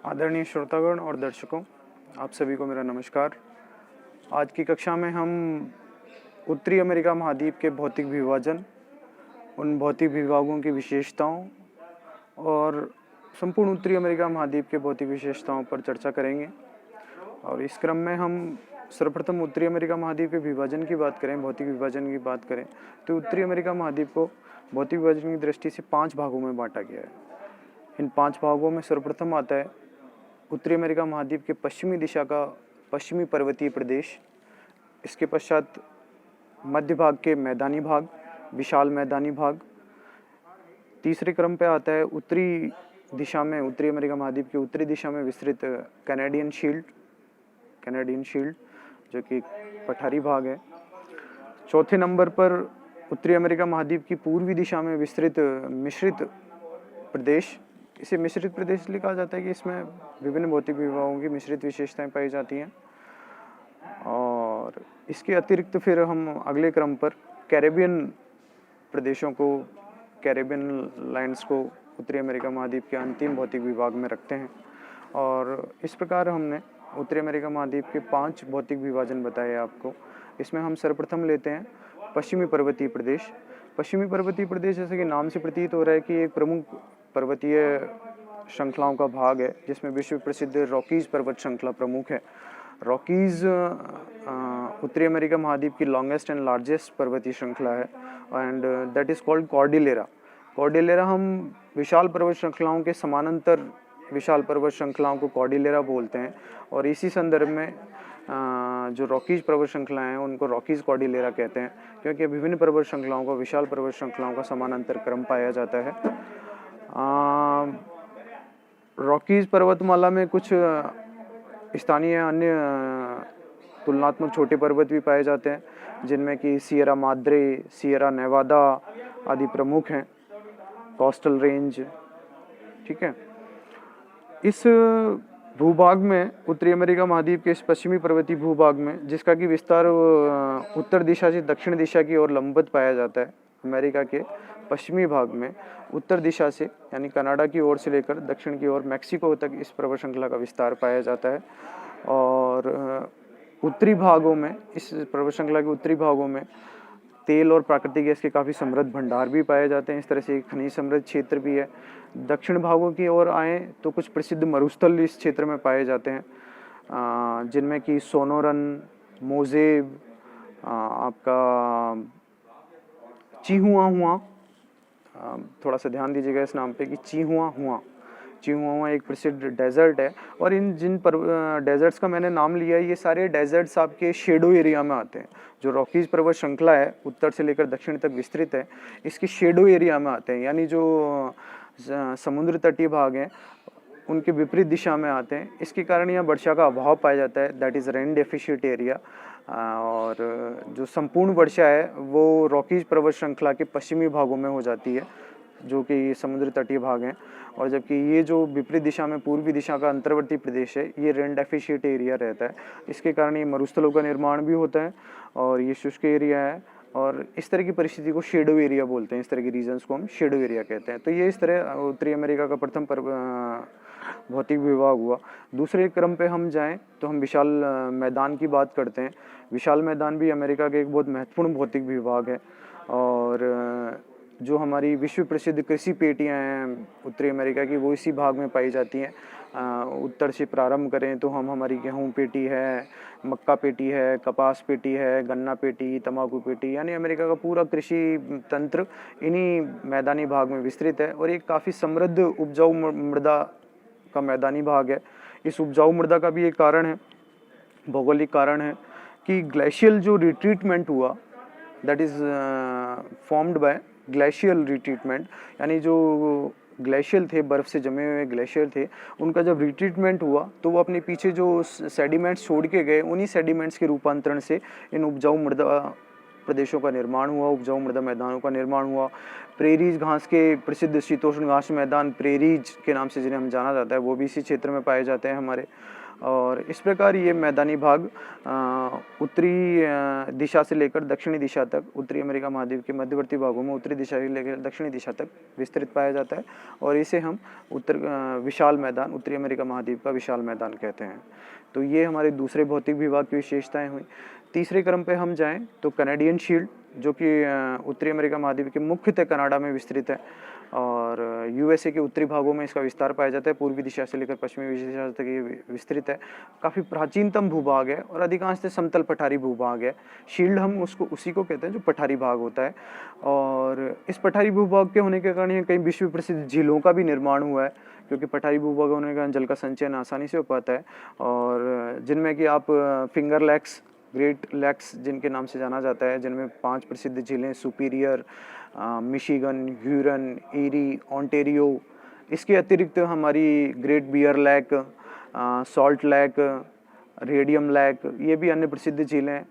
आदरणीय श्रोतागण और दर्शकों, आप सभी को मेरा नमस्कार। आज की कक्षा में हम उत्तरी अमेरिका महाद्वीप के भौतिक विभाजन, उन भौतिक विभागों की विशेषताओं और संपूर्ण उत्तरी अमेरिका महाद्वीप के भौतिक विशेषताओं पर चर्चा करेंगे। और इस क्रम में हम सर्वप्रथम उत्तरी अमेरिका महाद्वीप के विभाजन की बात करें, भौतिक विभाजन की बात करें, तो उत्तरी अमेरिका महाद्वीप को भौतिक विभाजन की दृष्टि से 5 भागों में बांटा गया है। इन 5 भागों में सर्वप्रथम आता है उत्तरी अमेरिका महाद्वीप के पश्चिमी दिशा का पश्चिमी पर्वतीय प्रदेश। इसके पश्चात मध्य भाग के मैदानी भाग, विशाल मैदानी भाग। तीसरे क्रम पे आता है उत्तरी दिशा में, उत्तरी अमेरिका महाद्वीप के उत्तरी दिशा में विस्तृत कैनेडियन शील्ड जो कि पठारी भाग है। चौथे नंबर पर उत्तरी अमेरिका महाद्वीप की पूर्वी दिशा में विस्तृत मिश्रित प्रदेश। इसे मिश्रित प्रदेश इसलिए कहा जाता है कि इसमें विभिन्न भौतिक विभागों की मिश्रित विशेषताएं पाई जाती हैं। और इसके अतिरिक्त फिर हम अगले क्रम पर कैरेबियन प्रदेशों को, कैरेबियन लैंड्स को उत्तरी अमेरिका महाद्वीप के अंतिम भौतिक विभाग में रखते हैं। और इस प्रकार हमने उत्तरी अमेरिका महाद्वीप के 5 भौतिक विभाजन बताए आपको। इसमें हम सर्वप्रथम लेते हैं पश्चिमी पर्वतीय प्रदेश। पश्चिमी पर्वतीय प्रदेश जैसे कि नाम से प्रतीत हो रहा है कि एक प्रमुख पर्वतीय श्रृंखलाओं का भाग है, जिसमें विश्व प्रसिद्ध रॉकीज पर्वत श्रृंखला प्रमुख है। रॉकीज उत्तरी अमेरिका महाद्वीप की लॉन्गेस्ट एंड लार्जेस्ट पर्वतीय श्रृंखला है and that is called Cordillera. Cordillera हम विशाल पर्वत श्रृंखलाओं के समानांतर विशाल पर्वत श्रृंखलाओं को कॉर्डिलेरा बोलते हैं। और इसी संदर्भ में जो रॉकीज पर्वत श्रृंखलाएं हैं उनको रॉकीज कॉर्डिलेरा कहते हैं, क्योंकि विभिन्न पर्वत श्रृंखलाओं का, विशाल पर्वत श्रृंखलाओं का समानांतर क्रम पाया जाता है। रॉकीज पर्वतमाला में कुछ स्थानीय अन्य तुलनात्मक छोटे पर्वत भी पाए जाते हैं, जिनमें कि सियरा माद्रे, सियरा नेवादा आदि प्रमुख हैं। कोस्टल रेंज, ठीक है। इस भूभाग में, उत्तरी अमेरिका महाद्वीप के इस पश्चिमी पर्वतीय भूभाग में, जिसका कि विस्तार उत्तर दिशा से दक्षिण दिशा की ओर लंबवत पाया जाता है, अमेरिका के पश्चिमी भाग में उत्तर दिशा से यानी कनाडा की ओर से लेकर दक्षिण की ओर मैक्सिको तक इस पर्वत श्रृंखला का विस्तार पाया जाता है। और उत्तरी भागों में, इस पर्वत श्रृंखला के उत्तरी भागों में तेल और प्राकृतिक गैस के काफ़ी समृद्ध भंडार भी पाए जाते हैं। इस तरह से एक खनिज समृद्ध क्षेत्र भी है। दक्षिण भागों की ओर आए तो कुछ प्रसिद्ध मरुस्थल इस क्षेत्र में पाए जाते हैं, जिनमें कि सोनोरन, मोजेब, आपका चिहुआहुआ, थोड़ा सा ध्यान दीजिएगा इस नाम पे कि चिहुआहुआ एक प्रसिद्ध डेजर्ट है। और इन जिन डेजर्ट्स का मैंने नाम लिया है, ये सारे डेजर्ट्स आपके शेडो एरिया में आते हैं। जो रॉकीज पर्वत श्रृंखला है, उत्तर से लेकर दक्षिण तक विस्तृत है, इसके शेडो एरिया में आते हैं, यानी जो समुद्र तटीय भाग हैं उनके विपरीत दिशा में आते हैं। इसके कारण यहाँ वर्षा का अभाव पाया जाता है, that is rain deficient area. और जो संपूर्ण वर्षा है वो रॉकीज पर्वत श्रृंखला के पश्चिमी भागों में हो जाती है, जो कि समुद्र तटीय भाग हैं। और जबकि ये जो विपरीत दिशा में पूर्वी दिशा का अंतर्वर्ती प्रदेश है, ये रेन डेफिशिएंट एरिया रहता है। इसके कारण ये मरुस्थलों का निर्माण भी होता है और ये शुष्क एरिया है। और इस तरह की परिस्थिति को शेडो एरिया बोलते हैं, इस तरह की रीजन्स को हम शेडो एरिया कहते हैं। तो ये इस तरह उत्तरी अमेरिका का प्रथम भौतिक विभाग हुआ। दूसरे क्रम पे हम जाएं तो हम विशाल मैदान की बात करते हैं। विशाल मैदान भी अमेरिका के एक बहुत महत्वपूर्ण भौतिक विभाग है। और जो हमारी विश्व प्रसिद्ध कृषि पेटियां हैं उत्तरी अमेरिका की, वो इसी भाग में पाई जाती हैं। उत्तर से प्रारंभ करें तो हम, हमारी गेहूं पेटी है, मक्का पेटी है, कपास पेटी है, गन्ना पेटी, तंबाकू पेटी, यानी अमेरिका का पूरा कृषि तंत्र इन्हीं मैदानी भाग में विस्तृत है। और एक काफ़ी समृद्ध उपजाऊ मृदा का मैदानी भाग है। इस उपजाऊ मृदा का भी एक कारण है, भौगोलिक कारण है, कि ग्लेशियल जो रिट्रीटमेंट हुआ, that is formed by glacial retreatment, यानी जो ग्लेशियल थे, बर्फ़ से जमे हुए ग्लेशियर थे, उनका जब रिट्रीटमेंट हुआ तो वो अपने पीछे जो सेडिमेंट्स छोड़ के गए, उन्हीं सेडिमेंट्स के रूपांतरण से इन उपजाऊ मृदा प्रदेशों का निर्माण हुआ, उपजाऊ मृदा मैदानों का निर्माण हुआ। प्रेरीज घास के प्रसिद्ध शीतोष्ण घास मैदान, प्रेरीज के नाम से जिन्हें हम जाना जाता है, वो भी इसी क्षेत्र में पाए जाते हैं हमारे। और इस प्रकार ये मैदानी भाग उत्तरी दिशा से लेकर दक्षिणी दिशा तक, उत्तरी अमेरिका महाद्वीप के मध्यवर्ती भागों में उत्तरी दिशा से लेकर दक्षिणी दिशा तक विस्तृत पाया जाता है और इसे हम विशाल मैदान, उत्तरी अमेरिका महाद्वीप का विशाल मैदान कहते हैं। तो ये हमारे दूसरे भौतिक विभाग की विशेषताएं हुई। तीसरे क्रम पे हम जाएं तो कैनेडियन शील्ड, जो कि उत्तरी अमेरिका महाद्वीप के मुख्यतः कनाडा में विस्तृत है और यूएसए के उत्तरी भागों में इसका विस्तार पाया जाता है। पूर्वी दिशा से लेकर पश्चिमी दिशा तक ये विस्तृत है। काफ़ी प्राचीनतम भूभाग है और अधिकांशतः समतल पठारी भूभाग है। शील्ड हम उसी को कहते हैं जो पठारी भाग होता है। और इस पठारी भूभाग के होने के कारण यहाँ कई विश्व प्रसिद्ध झीलों का भी निर्माण हुआ है, क्योंकि पठारी भूभाग होने के कारण जल का संचयन आसानी से हो पाता है। और जिनमें कि आप फिंगर लैक्स, ग्रेट लैक्स जिनके नाम से जाना जाता है, जिनमें 5 प्रसिद्ध झीलें Superior, Michigan, Huron, Erie, Ontario. इसके अतिरिक्त हमारी Great Bear Lake, Salt Lake, Radium Lake, ये भी अन्य प्रसिद्ध झीलें हैं।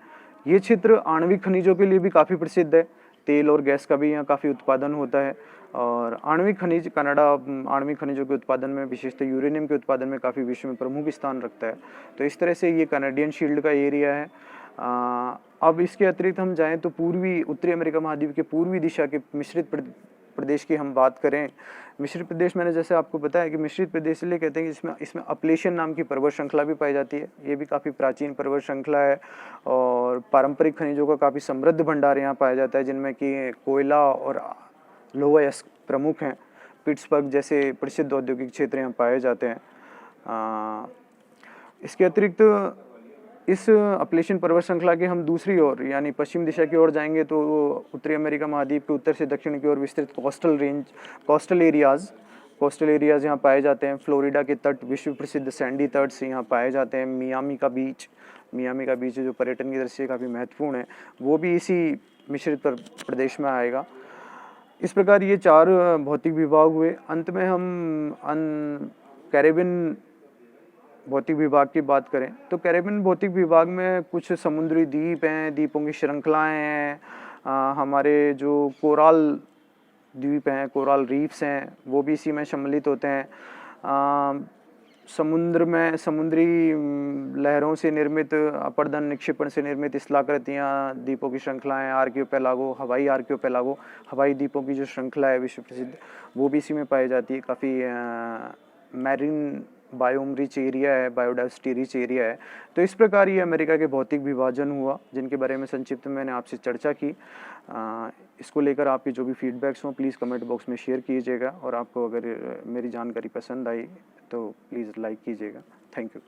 ये क्षेत्र आणविक खनिजों के लिए भी काफ़ी प्रसिद्ध है। तेल और गैस का भी यहाँ काफ़ी उत्पादन होता है और आणविक खनिज, कनाडा आणविक खनिजों के उत्पादन में, विशेषतः यूरेनियम के उत्पादन में काफ़ी विश्व में प्रमुख स्थान रखता है। तो इस तरह से ये कैनेडियन शील्ड का एरिया है। अब इसके अतिरिक्त हम जाएं तो उत्तरी अमेरिका महाद्वीप के पूर्वी दिशा के मिश्रित प्रदेश की हम बात करें। मिश्रित प्रदेश, मैंने जैसे आपको बताया कि मिश्रित प्रदेश इसलिए कहते हैं कि इसमें अपलेशियन नाम की पर्वत श्रृंखला भी पाई जाती है। ये भी काफ़ी प्राचीन पर्वत श्रृंखला है और पारंपरिक खनिजों का काफ़ी समृद्ध भंडार यहाँ पाया जाता है, जिनमें कि कोयला और लोहा अयस्क प्रमुख हैं। पिट्सबर्ग जैसे प्रसिद्ध औद्योगिक क्षेत्र यहाँ पाए जाते हैं। इसके अतिरिक्त इस अपलेशियन पर्वत श्रृंखला के हम दूसरी ओर यानी पश्चिम दिशा की ओर जाएंगे तो उत्तरी अमेरिका महाद्वीप के उत्तर से दक्षिण की ओर विस्तृत कोस्टल एरियाज यहाँ पाए जाते हैं। फ्लोरिडा के तट, विश्व प्रसिद्ध सैंडी तट्स यहाँ पाए जाते हैं। मियामी का बीच जो पर्यटन की दृष्टि से काफ़ी महत्वपूर्ण है, वो भी इसी मिश्रित प्रदेश में आएगा। इस प्रकार ये 4 भौतिक विभाग हुए। अंत में हम कैरेबियन भौतिक विभाग की बात करें तो कैरेबियन भौतिक विभाग में कुछ समुद्री द्वीप हैं, द्वीपों की श्रृंखलाएं हैं। हमारे जो कोराल द्वीप हैं, कोराल रीफ्स हैं, वो भी इसी में सम्मिलित होते हैं। समुद्र में समुद्री लहरों से निर्मित, अपर्दन निक्षेपण से निर्मित स्थलाकृतियाँ, द्वीपों की श्रृंखलाएं, आर्कियोपेलागो, हवाई आर्कियोपेलागो, हवाई द्वीपों की जो श्रृंखला है विश्व प्रसिद्ध, वो भी इसी में पाई जाती है। काफ़ी मैरीन बायोम रिच एरिया है, बायोडाइवर्सिटी रिच एरिया है। तो इस प्रकार ये अमेरिका के भौतिक विभाजन हुआ, जिनके बारे में संक्षिप्त में मैंने आपसे चर्चा की। इसको लेकर आपके जो भी फीडबैक्स हों प्लीज़ कमेंट बॉक्स में शेयर कीजिएगा और आपको अगर मेरी जानकारी पसंद आई तो प्लीज़ लाइक कीजिएगा। Thank you.